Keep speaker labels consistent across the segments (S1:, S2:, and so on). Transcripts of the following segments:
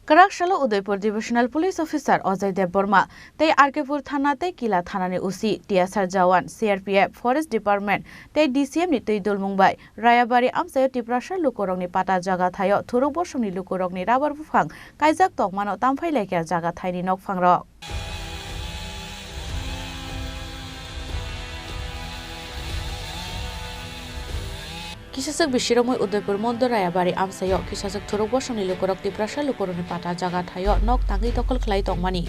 S1: Karakshalo Udaipur Divisional Police Officer Ajay Dev Burma, Tei Arkepur Thana Tei Kila Thanani Usi, TSR Jawan, CRPF, Forest Department, Tei DCM ni Tei Dul Mumbai, Rayabari Amsayo Tiprasha Lukorongni Pata Jaga Thayo, Thuruk Borsomni Lukorongni Rabar Bufang, Kaijak Tokmano Tamphai Lekya Jaga Thaini Nokphang Rok. Kisasok Bishiromoi Udaipur Mondo Rayabari Amsayo, Kisasok Thuruk Borsomni Lukorok Tiprasha Lukorongni Pata Jaga Thayo, Nok Tangi Tokol Khlai Tongmani.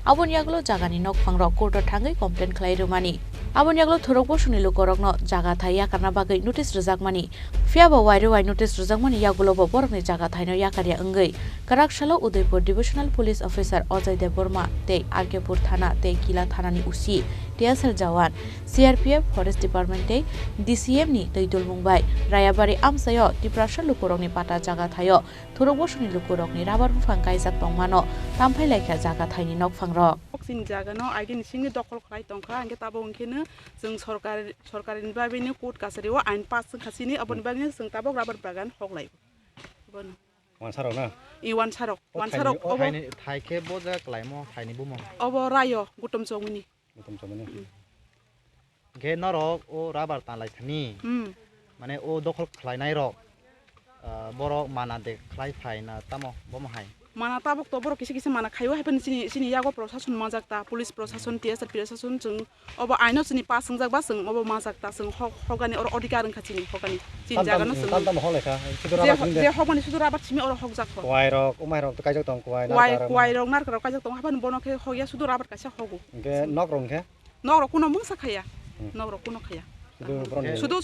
S1: Abon yaglo jagani nokphang rok court thangai complain khlai rumani. Abon yaglo thurok borsoni lukorokno jaga thaiya karna bagai notice rjakmani. Fiaba wairo wai notice rjakmani yaglo bo borokni jaga thaino yakarya angai. Karakshalo Udaipur Divisional Police Officer Ajay Dev Burma tei Arkepur Thana tei Kila Thanani usi TSR Jawan CRPF Forest Department tei DCM ni tei Dul Mumbai Rayabari Amsayo Tiprasha lukorokni pata jaga thayo thurok borsoni lukorokni rabar bufang kaijak tongmano tamphai lekha jaga thaini nokphang
S2: Sin jaga no again singni dokol khlai tongkha angke tabo ungkene जों सरकारिनि बाबैनो court कासारियाव आइन पास खासिनि abon bagni जों tabok rabar bagan hoglai bon
S3: wansarok na
S2: wansarok
S4: obo thaike boja klaimo thaini bumo
S2: obo rayo gutom chongni
S4: ge norok o rabar tanlai thani mane o dokol khlainai rok borok mana de khlai phaina tamo bomo hai
S2: mana tabok to borok kisi mana khayo hapen sini yago prosasun majakta police prosasun TSR prosasun जों obo aino sini pas संgjak ba जों obo majakta जों hogani or अधिकार खाचिनि hogani sin jaga no जों
S3: tam holeka
S2: je hogani sudur abat simi or hogjak ko
S3: wairok umairok kaijak tong kwai
S2: wairok nar karo kaijak tong hapan bono ke hogya sudur abat kaisa hogu
S3: ge nokrong ke
S2: nogrok kuno mungsa khaya nogrok kuno khaya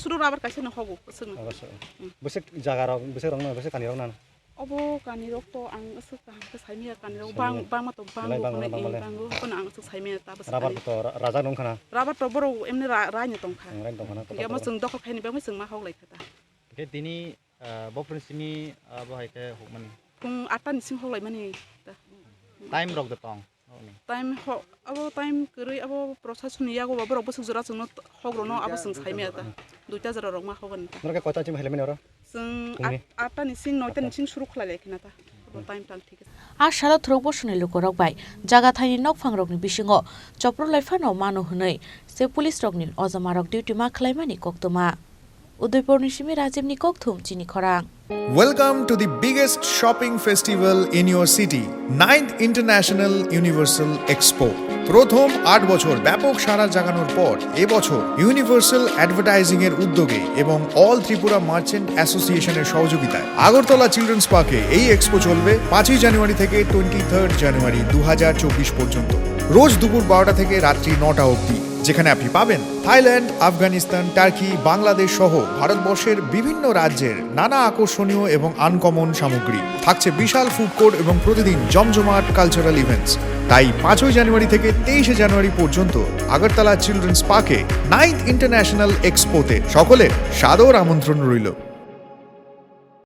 S2: sudur abat kaisa no hogu जों
S3: besek jaga rok besek rong na besek kani rong na
S2: obo kanirok to ang asuk ta saimia kanirok bang ma to bango kono ang asuk saimia ta bas
S3: rabar to raja nong khana
S2: rabar to boro emni ranya tong kha
S3: rain tong khana
S2: ya ma जों dokol khaini ba ma जों ma hoglai khata
S4: ke tini bofren simi abo haike hukmani
S2: pung 8 ni sing hoglai mani
S4: time rok de tong
S2: time abo time keri abo prosasun yago ba boro busuk jura जों hogrono abo जों saimia ta duita jara rok ma hogan ta
S3: norke kota chim helmen oro
S2: जों 8 ni sing 9 ni sing shuru khlai lekina ta time tan thik
S1: Ashalo thurok borsoni lukorok bai jaga thaini nokphang rokni bisingo chopro laifano mano hunai se police rokni ojamarok duty ma khlaimani koktoma Udaipur ni simi Rajiv ni kokthum chini khorang.
S5: Welcome to the biggest shopping festival in your city, 9th International Universal Expo. প্রথম 8 বছর ব্যাপক সাড়া জাগানোর পর এবছর universal advertising এর উদ্যোগে এবং all Tripura merchant অ্যাসোসিয়েশনের সহযোগিতায় আগরতলা চিলড্রেন্স পার্কে এই এক্সপো চলবে 5ই জানুয়ারি থেকে 23 জানুয়ারি 2024 পর্যন্ত রোজ দুপুর 12টা থেকে রাত্রি 9টা অবধি যেখানে আপনি পাবেন থাইল্যান্ড, আফগানিস্তান, টার্কি, বাংলাদেশ সহ ভারতবর্ষের বিভিন্ন রাজ্যের নানা আকর্ষণীয় এবং আনকমন সামগ্রী থাকছে বিশাল ফুড কোর্ট এবং প্রতিদিন জমজমাট কালচারাল ইভেন্টস তাই 5ই জানুয়ারি থেকে 23 জানুয়ারি পর্যন্ত আগরতলা চিলড্রেন্স পার্কে 9th ইন্টারন্যাশনাল এক্সপোতে সকলের সাদর আমন্ত্রণ রইল।